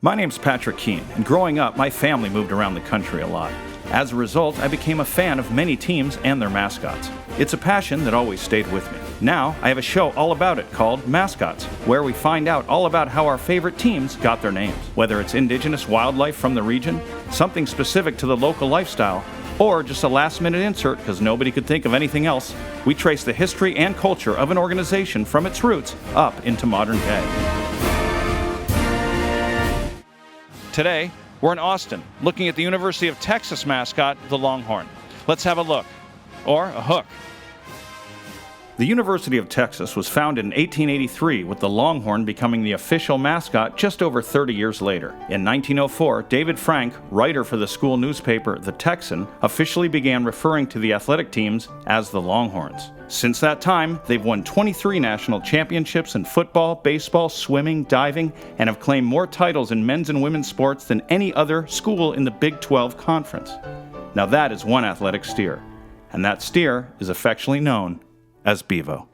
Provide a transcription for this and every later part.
My name's Patrick Keene, and growing up, my family moved around the country a lot. As a result, I became a fan of many teams and their mascots. It's a passion that always stayed with me. Now, I have a show all about it called Mascots, where we find out all about how our favorite teams got their names. Whether it's indigenous wildlife from the region, something specific to the local lifestyle, or just a last-minute insert because nobody could think of anything else, we trace the history and culture of an organization from its roots up into modern day. Today, we're in Austin, looking at the University of Texas mascot, the Longhorn. Let's have a look, or a hook. The University of Texas was founded in 1883, with the Longhorn becoming the official mascot just over 30 years later. In 1904, David Frank, writer for the school newspaper The Texan, officially began referring to the athletic teams as the Longhorns. Since that time, they've won 23 national championships in football, baseball, swimming, diving, and have claimed more titles in men's and women's sports than any other school in the Big 12 Conference. Now that is one athletic steer, and that steer is affectionately known as Bevo.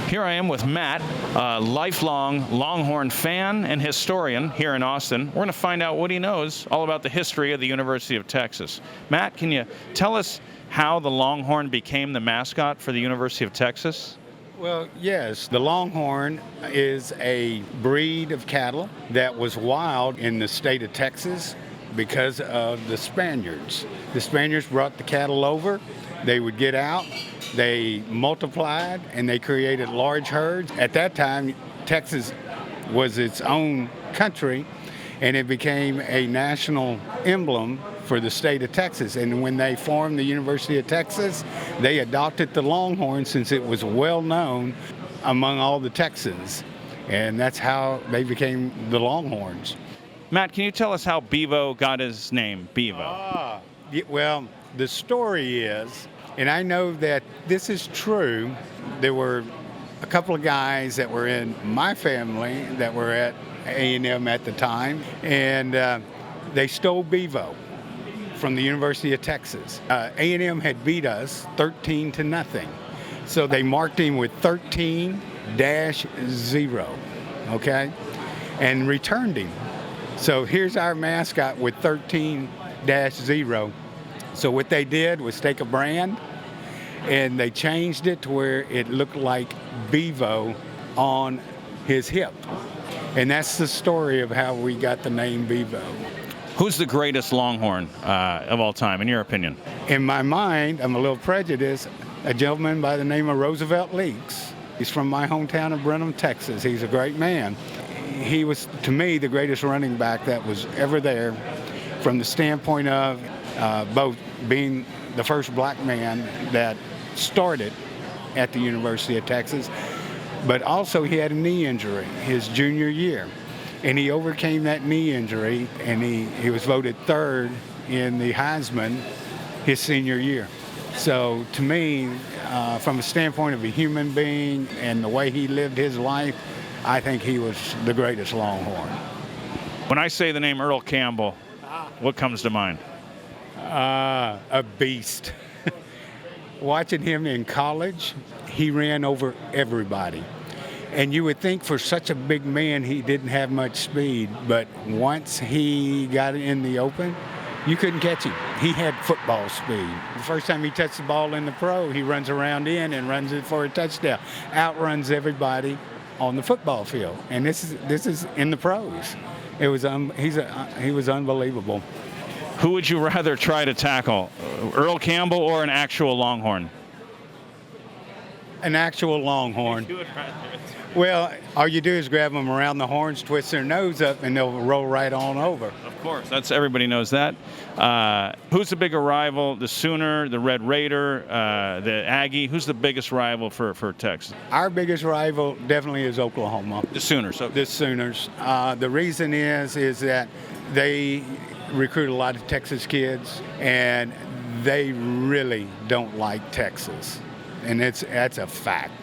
Here I am with Matt, a lifelong Longhorn fan and historian here in Austin. We're going to find out what he knows all about the history of the University of Texas. Matt, can you tell us how the Longhorn became the mascot for the University of Texas? Well, yes, the Longhorn is a breed of cattle that was wild in the state of Texas because of the Spaniards. The Spaniards brought the cattle over. They would get out, they multiplied, and they created large herds. At that time, Texas was its own country, and it became a national emblem for the state of Texas. And when they formed the University of Texas, they adopted the Longhorn since it was well known among all the Texans. And that's how they became the Longhorns. Matt, can you tell us how Bevo got his name, Bevo? Well, the story is, and I know that this is true, there were a couple of guys that were in my family that were at A&M at the time, and they stole Bevo from the University of Texas. A&M had beat us 13-0, so they marked him with 13-0, okay, and returned him. So here's our mascot with 13-0. So what they did was take a brand and they changed it to where it looked like Bevo on his hip. And that's the story of how we got the name Bevo. Who's the greatest Longhorn of all time, in your opinion? In my mind, I'm a little prejudiced, a gentleman by the name of Roosevelt Leaks. He's from my hometown of Brenham, Texas. He's a great man. He was, to me, the greatest running back that was ever there from the standpoint of both being the first black man that started at the University of Texas, but also he had a knee injury his junior year. And he overcame that knee injury, and he was voted third in the Heisman his senior year. So to me, from a standpoint of a human being and the way he lived his life, I think he was the greatest Longhorn. When I say the name Earl Campbell, what comes to mind? A beast. Watching him in college, he ran over everybody. And you would think for such a big man, he didn't have much speed, but once he got in the open, you couldn't catch him. He had football speed. The first time he touched the ball in the pro, he runs around in and runs it for a touchdown. Outruns everybody on the football field. And this is in the pros. It was he was unbelievable. Who would you rather try to tackle, Earl Campbell or an actual Longhorn? An actual Longhorn. Well, all you do is grab them around the horns, twist their nose up, and they'll roll right on over. Of course, everybody knows that. Who's the bigger rival, the Sooner, the Red Raider, the Aggie? Who's the biggest rival for Texas? Our biggest rival definitely is Oklahoma. The Sooners. Okay. The Sooners. The reason is that they recruit a lot of Texas kids, and they really don't like Texas, and that's a fact.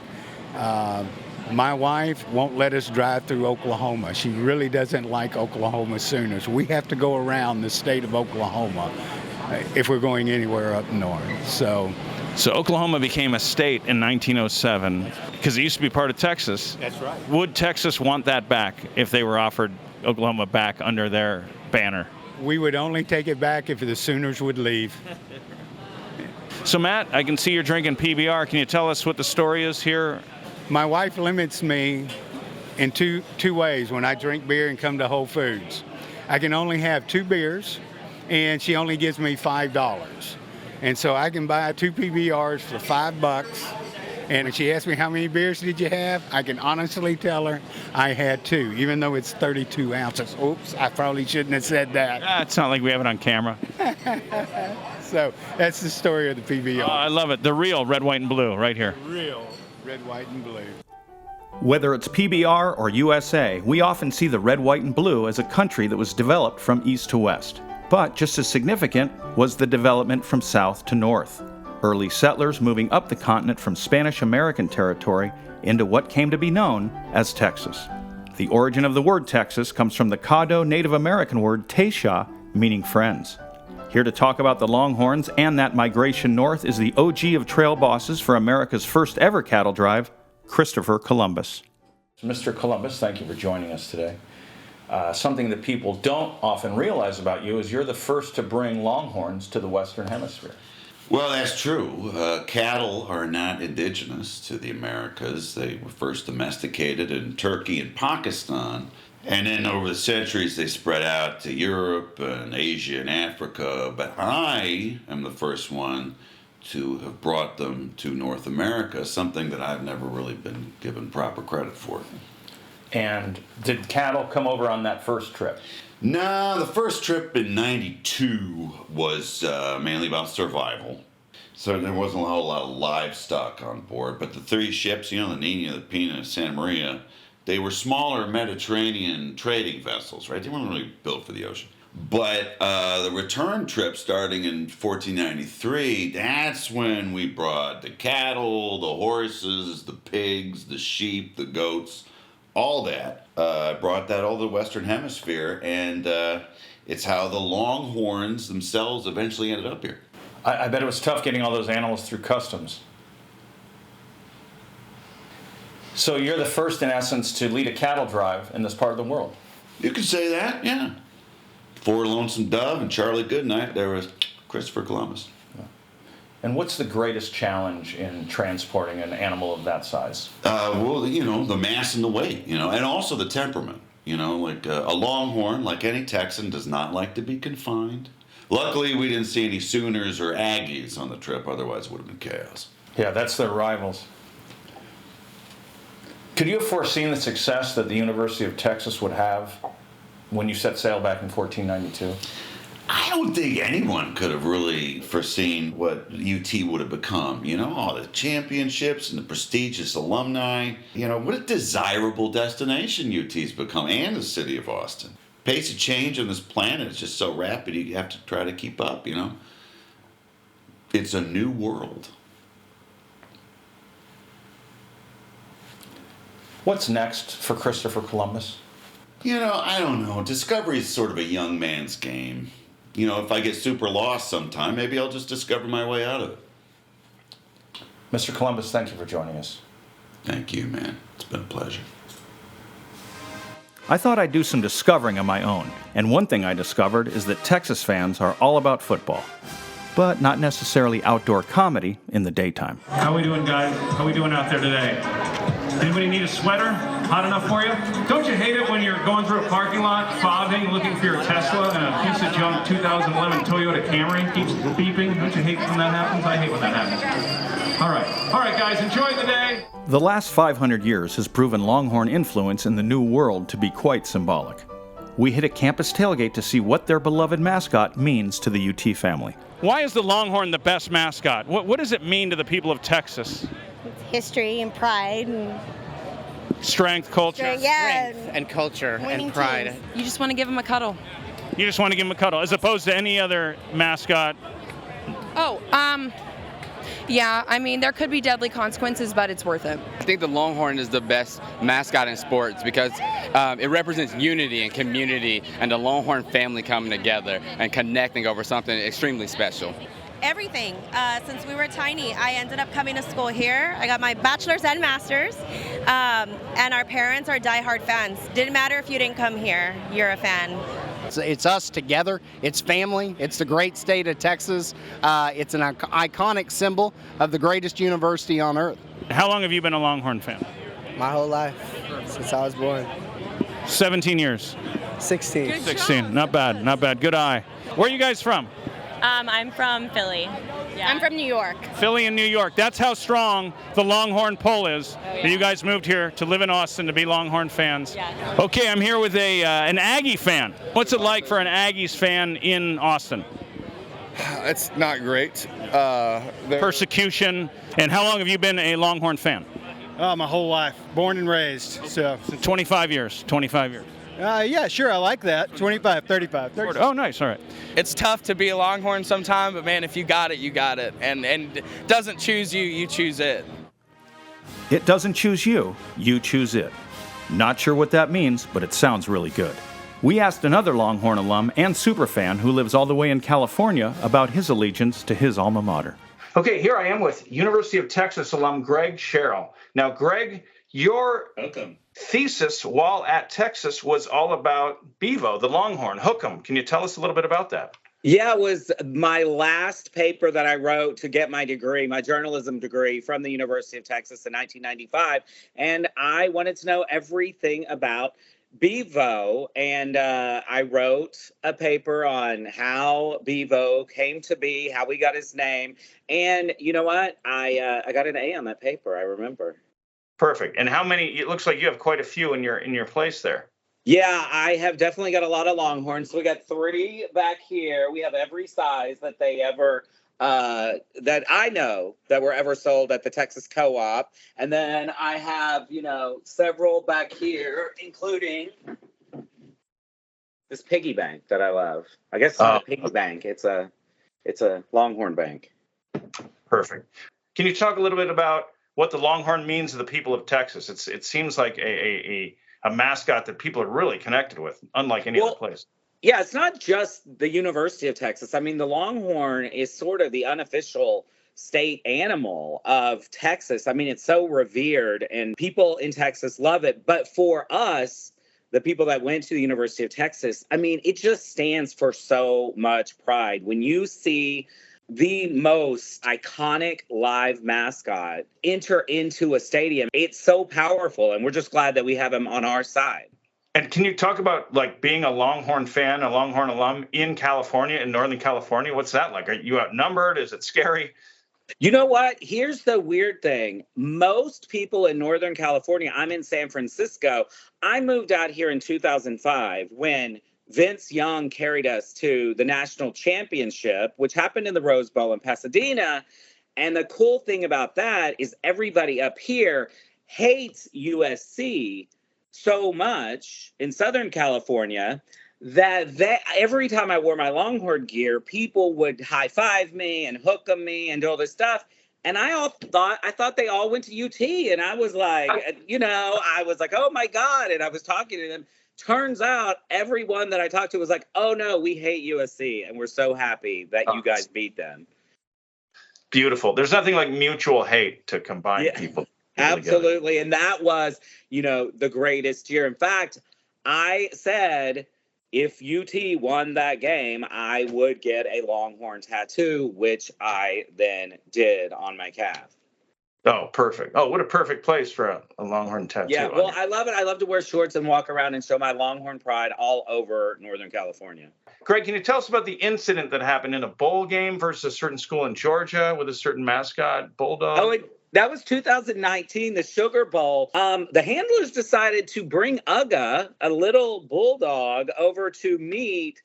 My wife won't let us drive through Oklahoma. She really doesn't like Oklahoma Sooners. We have to go around the state of Oklahoma if we're going anywhere up north. So Oklahoma became a state in 1907 because it used to be part of Texas. That's right. Would Texas want that back if they were offered Oklahoma back under their banner? We would only take it back if the Sooners would leave. So, Matt, I can see you're drinking PBR. Can you tell us what the story is here? My wife limits me in two ways when I drink beer and come to Whole Foods. I can only have 2 beers, and she only gives me $5. And so I can buy 2 PBRs for $5. And if she asks me how many beers did you have, I can honestly tell her I had 2, even though it's 32 ounces. Oops, I probably shouldn't have said that. It's not like we have it on camera. So that's the story of the PBR. Oh, I love it. The real red, white, and blue right here. Real red, white, and blue. Whether it's PBR or USA, we often see the red, white, and blue as a country that was developed from east to west. But just as significant was the development from south to north. Early settlers moving up the continent from Spanish American territory into what came to be known as Texas. The origin of the word Texas comes from the Caddo Native American word Taysha, meaning friends. Here to talk about the Longhorns and that migration north is the OG of trail bosses for America's first ever cattle drive, Christopher Columbus. Mr. Columbus, thank you for joining us today. Something that people don't often realize about you is you're the first to bring Longhorns to the Western Hemisphere. Well, that's true. Cattle are not indigenous to the Americas. They were first domesticated in Turkey and Pakistan. And then over the centuries, they spread out to Europe and Asia and Africa. But I am the first one to have brought them to North America, something that I've never really been given proper credit for. And did cattle come over on that first trip? No, the first trip in '92 was mainly about survival. So there wasn't a whole lot of livestock on board. But the 3 ships, the Nina, the Pina, and Santa Maria, they were smaller Mediterranean trading vessels, right? They weren't really built for the ocean. But the return trip starting in 1493, that's when we brought the cattle, the horses, the pigs, the sheep, the goats, all that. Brought that all to the Western Hemisphere, and it's how the Longhorns themselves eventually ended up here. I bet it was tough getting all those animals through customs. So you're the first, in essence, to lead a cattle drive in this part of the world. You could say that, yeah. Before Lonesome Dove and Charlie Goodnight, there was Christopher Columbus. And what's the greatest challenge in transporting an animal of that size? Well, the mass and the weight, and also the temperament. Like a Longhorn, like any Texan, does not like to be confined. Luckily, we didn't see any Sooners or Aggies on the trip, otherwise it would have been chaos. Yeah, that's their rivals. Could you have foreseen the success that the University of Texas would have when you set sail back in 1492? I don't think anyone could have really foreseen what UT would have become. All the championships and the prestigious alumni. What a desirable destination UT's become, and the city of Austin. Pace of change on this planet is just so rapid, you have to try to keep up, It's a new world. What's next for Christopher Columbus? I don't know. Discovery is sort of a young man's game. If I get super lost sometime, maybe I'll just discover my way out of it. Mr. Columbus, thank you for joining us. Thank you, man. It's been a pleasure. I thought I'd do some discovering on my own, and one thing I discovered is that Texas fans are all about football, but not necessarily outdoor comedy in the daytime. How we doing, guys? How we doing out there today? Anybody need a sweater? Hot enough for you? Don't you hate it when you're going through a parking lot, fobbing, looking for your Tesla, and a piece of junk 2011 Toyota Camry keeps beeping? Don't you hate when that happens? I hate when that happens. All right, guys, enjoy the day. The last 500 years has proven Longhorn influence in the New World to be quite symbolic. We hit a campus tailgate to see what their beloved mascot means to the UT family. Why is the Longhorn the best mascot? What does it mean to the people of Texas? History and pride and strength, culture. yeah, Strength and culture winning and pride. teams. You just want to give them a cuddle. You just want to give them a cuddle, as opposed to any other mascot. Yeah, I mean, there could be deadly consequences, but it's worth it. I think the Longhorn is the best mascot in sports because it represents unity and community and the Longhorn family coming together and connecting over something extremely special. everything. Since we were tiny, I ended up coming to school here. I got my bachelor's and master's, and our parents are diehard fans. Didn't matter if you didn't come here, you're a fan. It's us together. It's family. It's the great state of Texas. It's an iconic symbol of the greatest university on earth. How long have you been a Longhorn fan? My whole life, since I was born. 17 years. 16. 16. Not bad. Not bad. Good eye. Where are you guys from? I'm from Philly. Yeah. I'm from New York. Philly and New York. That's how strong the Longhorn pull is. Oh, yeah. That you guys moved here to live in Austin to be Longhorn fans. Yeah. Okay, I'm here with an Aggie fan. What's it like for an Aggies fan in Austin? It's not great. Persecution. And how long have you been a Longhorn fan? My whole life, born and raised. So 25 years. 25 years. yeah, sure, I like that. 25, 35, 30. Oh, nice. All right. It's tough to be a Longhorn sometime, but man, if you got it, you got it. And doesn't choose you, you choose it. It doesn't choose you, you choose it. Not sure what that means, but it sounds really good. We asked another Longhorn alum and superfan who lives all the way in California about his allegiance to his alma mater. Okay, here I am with University of Texas alum Greg Carroll. Now, Greg, your thesis while at Texas was all about Bevo, the Longhorn. Hook 'em. Can you tell us a little bit about that? Yeah, it was my last paper that I wrote to get my degree, my journalism degree from the University of Texas in 1995. And I wanted to know everything about Bevo. And I wrote a paper on how Bevo came to be, how he got his name. And you know what? I got an A on that paper, I remember. Perfect. And how many? It looks like you have quite a few in your place there. Yeah, I have definitely got a lot of Longhorns. So we got 3 back here. We have every size that they ever, that I know that were ever sold at the Texas Co-op. And then I have, several back here, including this piggy bank that I love. I guess it's not a piggy bank. It's a Longhorn bank. Perfect. Can you talk a little bit about what the Longhorn means to the people of Texas? It seems like a mascot that people are really connected with, unlike any other place. Yeah, it's not just the University of Texas. I mean, the Longhorn is sort of the unofficial state animal of Texas. I mean, it's so revered and people in Texas love it. But for us, the people that went to the University of Texas, I mean, it just stands for so much pride. When you see the most iconic live mascot enter into a stadium, it's so powerful, and we're just glad that we have him on our side. And can you talk about like being a Longhorn fan, a Longhorn alum in California, in Northern California? What's that like? Are you outnumbered? Is it scary? You know what? Here's the weird thing. Most people in Northern California, I'm in San Francisco. I moved out here in 2005 when Vince Young carried us to the national championship, which happened in the Rose Bowl in Pasadena. And the cool thing about that is everybody up here hates USC so much in Southern California that every time I wore my Longhorn gear, people would high five me and hook 'em me and do all this stuff. And I thought they all went to UT. And I was like, oh my God. And I was talking to them. Turns out everyone that I talked to was like, oh no, we hate USC. And we're so happy that you guys beat them. Beautiful. There's nothing like mutual hate to combine people. Absolutely. And that was, the greatest year. In fact, I said, if UT won that game, I would get a Longhorn tattoo, which I then did on my calf. Oh, perfect. Oh, what a perfect place for a Longhorn tattoo. Yeah, well, I love it. I love to wear shorts and walk around and show my Longhorn pride all over Northern California. Greg, can you tell us about the incident that happened in a bowl game versus a certain school in Georgia with a certain mascot, Bulldog? That was 2019, the Sugar Bowl. The handlers decided to bring Uga, a little bulldog, over to meet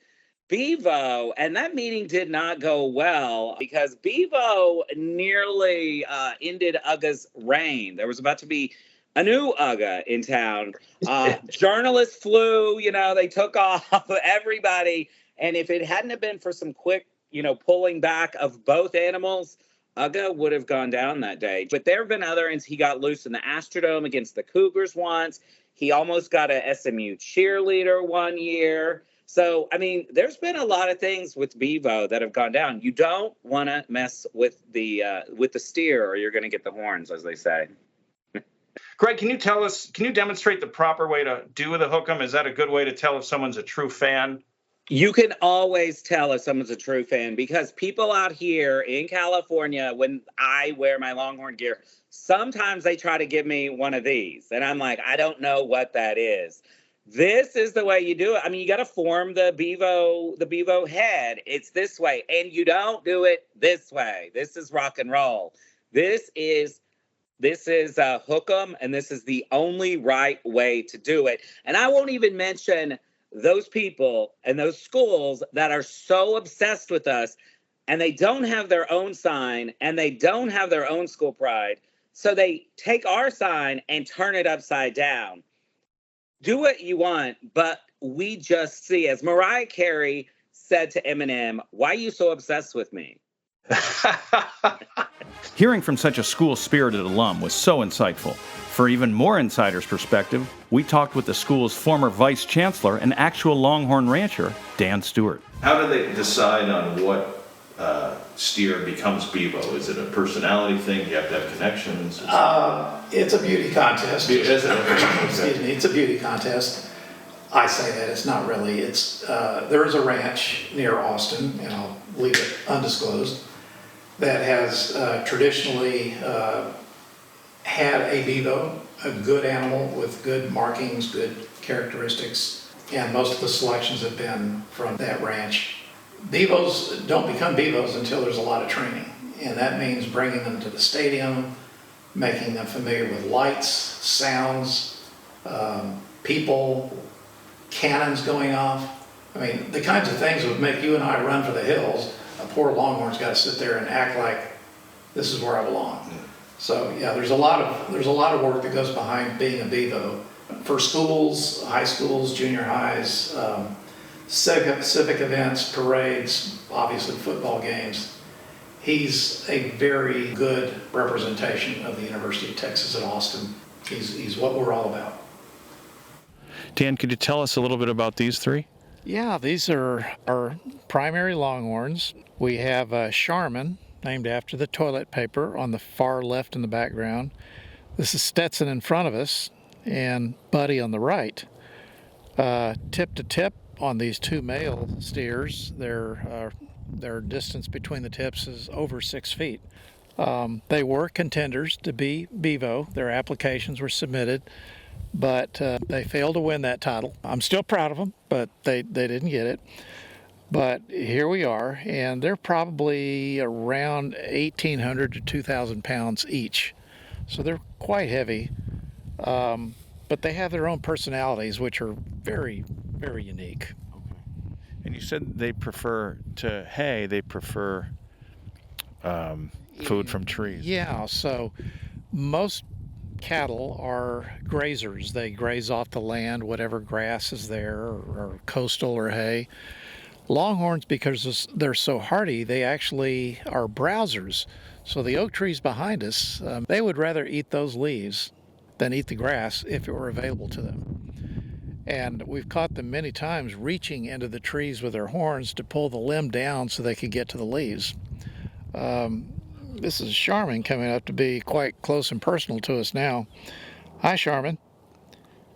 Bevo, and that meeting did not go well because Bevo nearly ended Uga's reign. There was about to be a new Uga in town. Journalists flew, they took off everybody. And if it hadn't have been for some quick, pulling back of both animals, Uga would have gone down that day. But there have been others. He got loose in the Astrodome against the Cougars once. He almost got a SMU cheerleader one year. So, I mean, there's been a lot of things with Bevo that have gone down. You don't want to mess with the steer, or you're going to get the horns, as they say. Greg, can you demonstrate the proper way to do the hook 'em? Is that a good way to tell if someone's a true fan? You can always tell if someone's a true fan, because people out here in California, when I wear my Longhorn gear, sometimes they try to give me one of these. And I'm like, I don't know what that is. This is the way you do it. I mean, you got to form the Bevo head. It's this way. And you don't do it this way. This is rock and roll. This is hook 'em, and this is the only right way to do it. And I won't even mention those people and those schools that are so obsessed with us, and they don't have their own sign, and they don't have their own school pride. So they take our sign and turn it upside down. Do what you want, but we just see, as Mariah Carey said to Eminem, "Why are you so obsessed with me?" Hearing from such a school-spirited alum was so insightful. For even more insider's perspective, we talked with the school's former vice chancellor and actual Longhorn rancher, Dan Stewart. How do they decide on what steer becomes Bevo? Is it a personality thing? Do you have to have connections? It's a beauty contest. Is it? Excuse me, it's a beauty contest. I say that, it's not really. There is a ranch near Austin, and I'll leave it undisclosed, that has traditionally had a Bevo, a good animal with good markings, good characteristics, and most of the selections have been from that ranch. Bevos don't become Bevos until there's a lot of training, and that means bringing them to the stadium, making them familiar with lights, sounds, people, cannons going off. I mean, the kinds of things that would make you and I run for the hills. A poor Longhorn's got to sit there and act like this is where I belong. So yeah, there's a lot of work that goes behind being a Bevo. For schools, high schools, junior highs, civic events, parades, obviously football games. He's a very good representation of the University of Texas at Austin. He's what we're all about. Dan, could you tell us a little bit about these three? Yeah, these are our primary Longhorns. We have Charmin, named after the toilet paper, on the far left in the background. This is Stetson in front of us, and Buddy on the right. Tip to tip on these two male steers, their distance between the tips is over 6 feet. They were contenders to be Bevo. Their applications were submitted, but they failed to win that title. I'm still proud of them, but they didn't get it. But here we are, and they're probably around 1,800 to 2,000 pounds each. So they're quite heavy, but they have their own personalities, which are very, very unique. And you said they prefer food from trees. Yeah, so most cattle are grazers. They graze off the land, whatever grass is there, or coastal or hay. Longhorns, because they're so hardy, they actually are browsers. So the oak trees behind us, they would rather eat those leaves than eat the grass if it were available to them. And we've caught them many times reaching into the trees with their horns to pull the limb down so they could get to the leaves. This is Charmin coming up to be quite close and personal to us now. Hi, Charmin.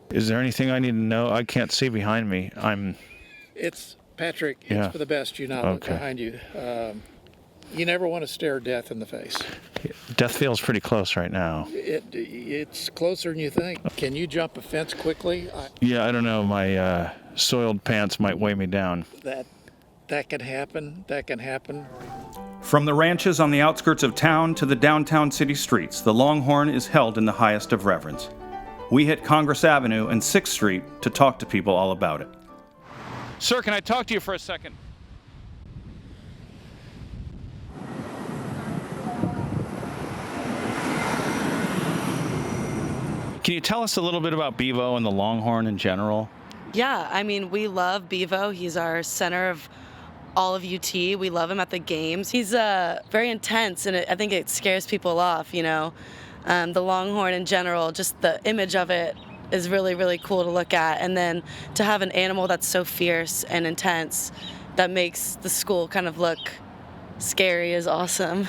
Is there anything I need to know? I can't see behind me. It's Patrick. Yeah. It's for the best you not look behind you. You never want to stare death in the face. Death feels pretty close right now. It's closer than you think. Can you jump a fence quickly? Yeah, I don't know. My soiled pants might weigh me down. That can happen. That can happen. From the ranches on the outskirts of town to the downtown city streets, the Longhorn is held in the highest of reverence. We hit Congress Avenue and 6th Street to talk to people all about it. Sir, can I talk to you for a second? Can you tell us a little bit about Bevo and the Longhorn in general? Yeah, I mean, we love Bevo. He's our center of all of UT. We love him at the games. He's very intense, and I think it scares people off, you know. The Longhorn in general, just the image of it is really, really cool to look at. And then to have an animal that's so fierce and intense that makes the school kind of look scary is awesome.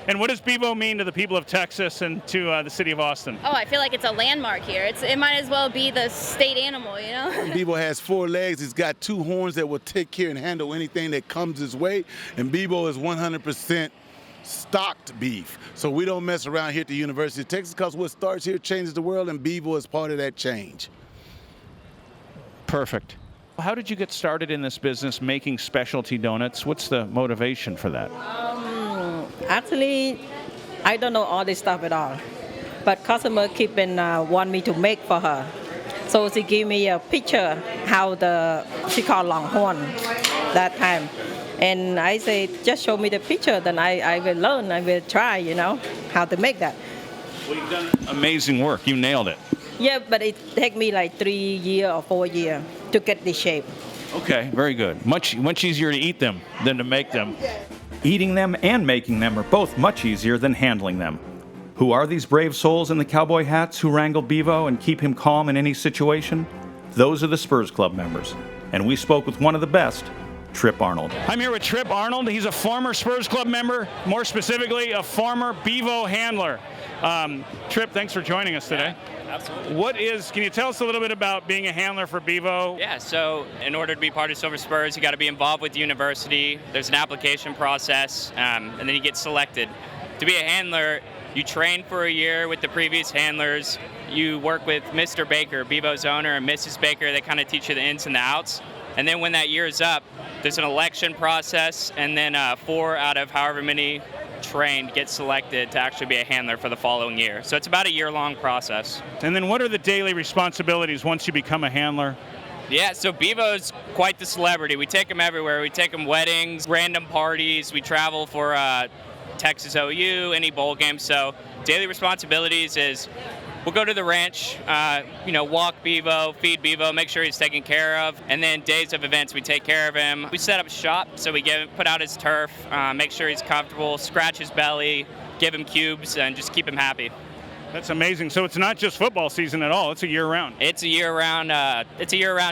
And what does Bevo mean to the people of Texas and to the city of Austin? Oh, I feel like it's a landmark here. It might as well be the state animal, you know? Bevo has 4 legs. He's got 2 horns that will take care and handle anything that comes his way. And Bevo is 100% stocked beef. So we don't mess around here at the University of Texas, because what starts here changes the world, and Bevo is part of that change. Perfect. How did you get started in this business making specialty donuts? What's the motivation for that? Actually, I don't know all this stuff at all, but customer keep want me to make for her. So she give me a picture how she called Longhorn that time. And I say, just show me the picture, then I will learn, I will try, how to make that. Well, you've done amazing work. You nailed it. Yeah, but it take me like 3 years or 4 years to get the shape. Okay, very good. Much easier to eat them than to make them. Eating them and making them are both much easier than handling them. Who are these brave souls in the cowboy hats who wrangle Bevo and keep him calm in any situation? Those are the Spurs Club members. And we spoke with one of the best, Trip Arnold. I'm here with Trip Arnold. He's a former Spurs Club member, more specifically, a former Bevo handler. Trip, thanks for joining us today. Absolutely. Can you tell us a little bit about being a handler for Bevo? Yeah, so in order to be part of Silver Spurs, you got to be involved with the university. There's an application process, and then you get selected. To be a handler, you train for a year with the previous handlers. You work with Mr. Baker, Bevo's owner, and Mrs. Baker. They kind of teach you the ins and the outs. And then when that year is up, there's an election process, and then 4 out of however many trained get selected to actually be a handler for the following year. So it's about a year-long process. And then what are the daily responsibilities once you become a handler? Yeah, so Bevo's quite the celebrity. We take him everywhere. We take him weddings, random parties. We travel for Texas OU, any bowl games. So daily responsibilities is we'll go to the ranch, walk Bevo, feed Bevo, make sure he's taken care of. And then days of events, we take care of him. We set up shop, so we put out his turf, make sure he's comfortable, scratch his belly, give him cubes, and just keep him happy. That's amazing. So it's not just football season at all. It's a year-round. It's a year-round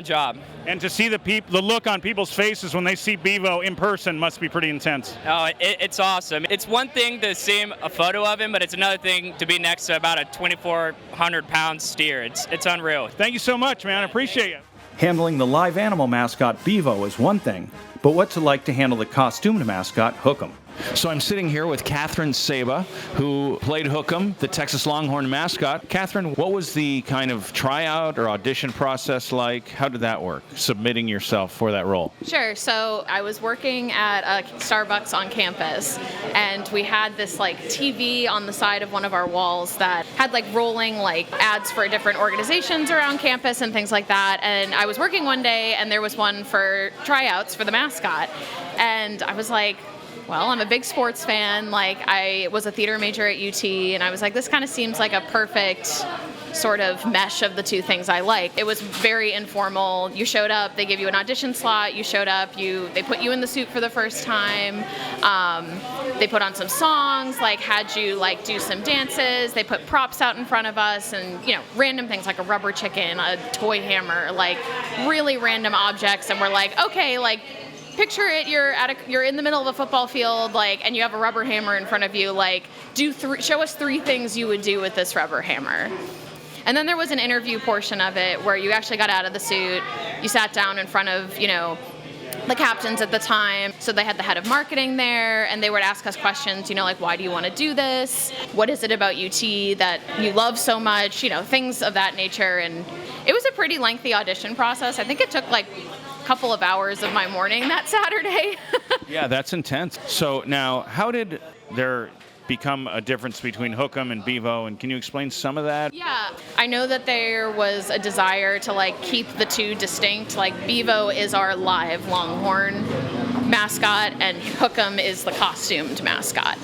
job. And to see the look on people's faces when they see Bevo in person must be pretty intense. Oh, it's awesome. It's one thing to see a photo of him, but it's another thing to be next to about a 2,400-pound steer. It's unreal. Thank you so much, man. I appreciate you. Handling the live animal mascot Bevo is one thing, but what's it like to handle the costumed mascot Hookem? So I'm sitting here with Catherine Saba, who played Hookem, the Texas Longhorn mascot. Catherine, what was the kind of tryout or audition process like? How did that work, submitting yourself for that role? Sure. So I was working at a Starbucks on campus, and we had this TV on the side of one of our walls that had rolling ads for different organizations around campus and things like that. And I was working one day, and there was one for tryouts for the mascot, and I was like, well, I'm a big sports fan. I was a theater major at UT, and I was like, this kind of seems like a perfect sort of mesh of the two things I like. It was very informal. You showed up, they gave you an audition slot, you showed up, they put you in the suit for the first time. They put on some songs, had you do some dances. They put props out in front of us, and random things like a rubber chicken, a toy hammer, really random objects, and we're like, okay, picture it, you're in the middle of a football field, and you have a rubber hammer in front of you, show us 3 things you would do with this rubber hammer. And then there was an interview portion of it where you actually got out of the suit, you sat down in front of, the captains at the time. So they had the head of marketing there, and they would ask us questions, why do you want to do this? What is it about UT that you love so much? Things of that nature. And it was a pretty lengthy audition process. I think it took couple of hours of my morning that Saturday. Yeah, that's intense. So now, how did there become a difference between Hookem and Bevo, and can you explain some of that? Yeah, I know that there was a desire to keep the two distinct. Bevo is our live Longhorn mascot, and Hookem is the costumed mascot.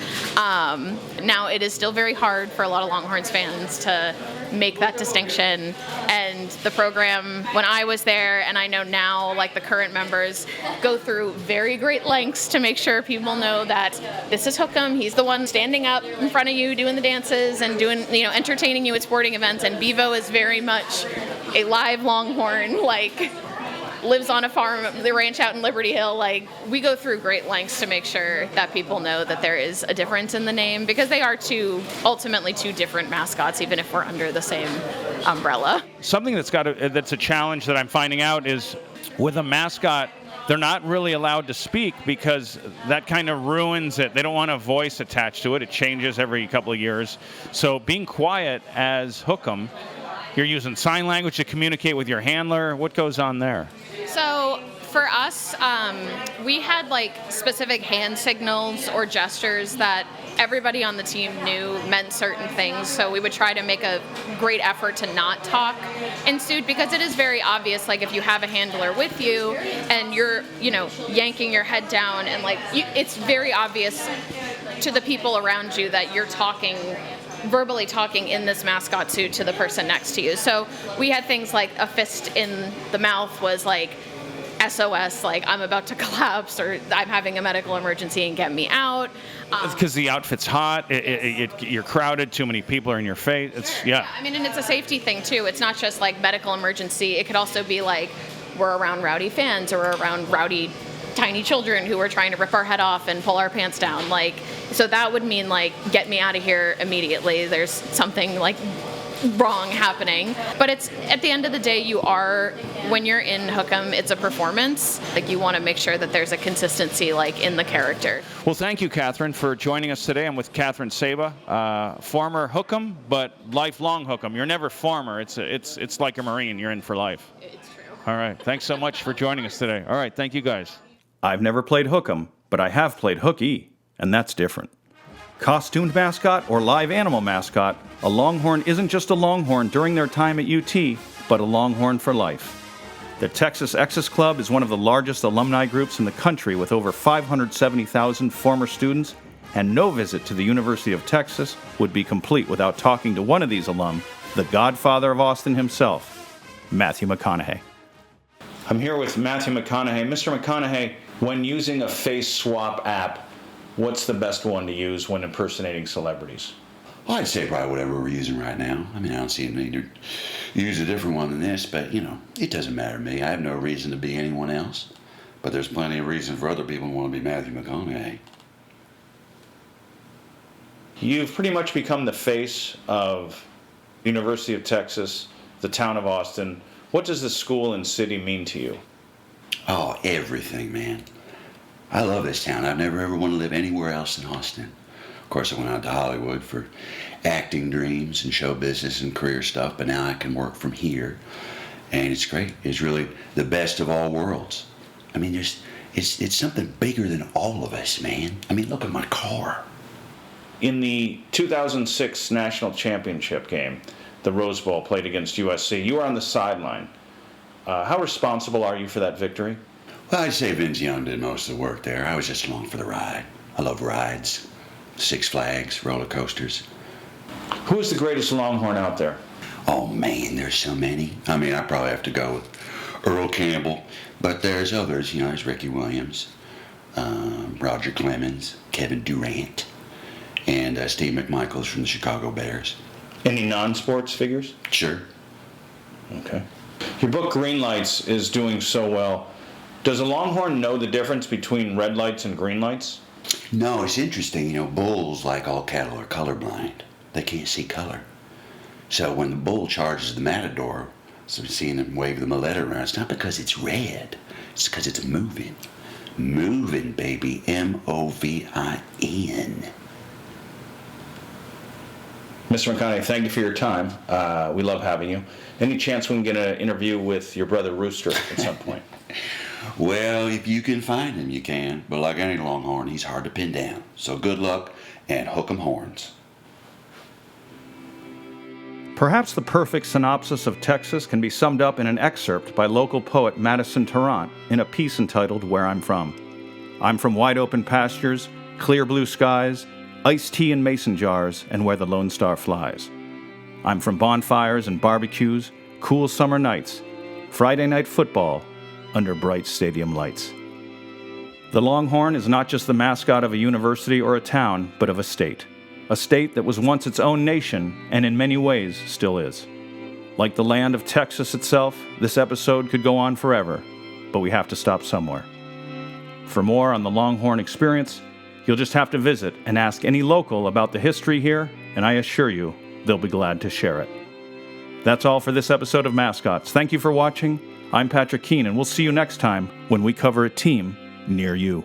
Now, it is still very hard for a lot of Longhorns fans to make that distinction. And the program, when I was there, and I know now, like the current members, go through very great lengths to make sure people know that this is Hookem. He's the one standing up in front of you, doing the dances and doing, entertaining you at sporting events. And Bevo is very much a live Longhorn, like lives on a farm, the ranch out in Liberty Hill. Like, we go through great lengths to make sure that people know that there is a difference in the name, because they are ultimately two different mascots, even if we're under the same umbrella. Something that's a challenge that I'm finding out is with a mascot, they're not really allowed to speak because that kind of ruins it. They don't want a voice attached to it. It changes every couple of years. So being quiet as Hookem, you're using sign language to communicate with your handler. What goes on there? So for us, we had like specific hand signals or gestures that everybody on the team knew meant certain things. So we would try to make a great effort to not talk in suit, because it is very obvious, like if you have a handler with you and you're, yanking your head down and it's very obvious to the people around you that you're verbally talking in this mascot suit to the person next to you. So we had things like a fist in the mouth was like SOS, like I'm about to collapse, or I'm having a medical emergency and get me out. Because the outfit's hot, you're crowded, too many people are in your face. Yeah. I mean, and it's a safety thing too. It's not just like medical emergency. It could also be like we're around rowdy fans or around rowdy tiny children who are trying to rip our head off and pull our pants down. So that would mean get me out of here immediately. There's something wrong happening. But it's at the end of the day, when you're in Hookem, it's a performance. You want to make sure that there's a consistency in the character. Well, thank you, Catherine, for joining us today. I'm with Catherine Saba, former Hookem, but lifelong Hookem. You're never former. It's like a Marine. You're in for life. It's true. All right. Thanks so much for joining us today. All right. Thank you, guys. I've never played Hookem, but I have played Hooky, and that's different. Costumed mascot or live animal mascot, a Longhorn isn't just a Longhorn during their time at UT, but a Longhorn for life. The Texas Exes Club is one of the largest alumni groups in the country with over 570,000 former students, and no visit to the University of Texas would be complete without talking to one of these alum, the godfather of Austin himself, Matthew McConaughey. I'm here with Matthew McConaughey. Mr. McConaughey, when using a face swap app, what's the best one to use when impersonating celebrities? Well, I'd say probably whatever we're using right now. I mean, I don't see a need to use a different one than this, but, it doesn't matter to me. I have no reason to be anyone else, but there's plenty of reason for other people to want to be Matthew McConaughey. You've pretty much become the face of University of Texas, the town of Austin. What does the school and city mean to you? Oh, everything, man. I love this town. I've never ever wanted to live anywhere else in Austin. Of course, I went out to Hollywood for acting dreams and show business and career stuff, but now I can work from here, and it's great. It's really the best of all worlds. I mean, it's something bigger than all of us, man. I mean, look at my car. In the 2006 national championship game, the Rose Bowl played against USC, you were on the sideline. How responsible are you for that victory? Well, I'd say Vince Young did most of the work there. I was just along for the ride. I love rides, Six Flags, roller coasters. Who is the greatest Longhorn out there? Oh, man, there's so many. I mean, I probably have to go with Earl Campbell, but there's others. There's Ricky Williams, Roger Clemens, Kevin Durant, and Steve McMichaels from the Chicago Bears. Any non-sports figures? Sure. Okay. Your book, Green Lights, is doing so well. Does a Longhorn know the difference between red lights and green lights? No, it's interesting. Bulls, like all cattle, are colorblind. They can't see color. So when the bull charges the matador, so we're seeing him wave the maletta around, it's not because it's red. It's because it's moving. Moving, baby. M-O-V-I-N. Mr. McConaughey, thank you for your time. We love having you. Any chance we can get an interview with your brother Rooster at some point? Well, if you can find him, you can. But like any Longhorn, he's hard to pin down. So good luck and hook 'em horns. Perhaps the perfect synopsis of Texas can be summed up in an excerpt by local poet Madison Tarrant in a piece entitled Where I'm From. I'm from wide open pastures, clear blue skies, iced tea in mason jars, and where the Lone Star flies. I'm from bonfires and barbecues, cool summer nights, Friday night football under bright stadium lights. The Longhorn is not just the mascot of a university or a town, but of a state that was once its own nation and in many ways still is. Like the land of Texas itself, this episode could go on forever, but we have to stop somewhere. For more on the Longhorn experience, you'll just have to visit and ask any local about the history here, and I assure you, they'll be glad to share it. That's all for this episode of Mascots. Thank you for watching. I'm Patrick Keene, and we'll see you next time when we cover a team near you.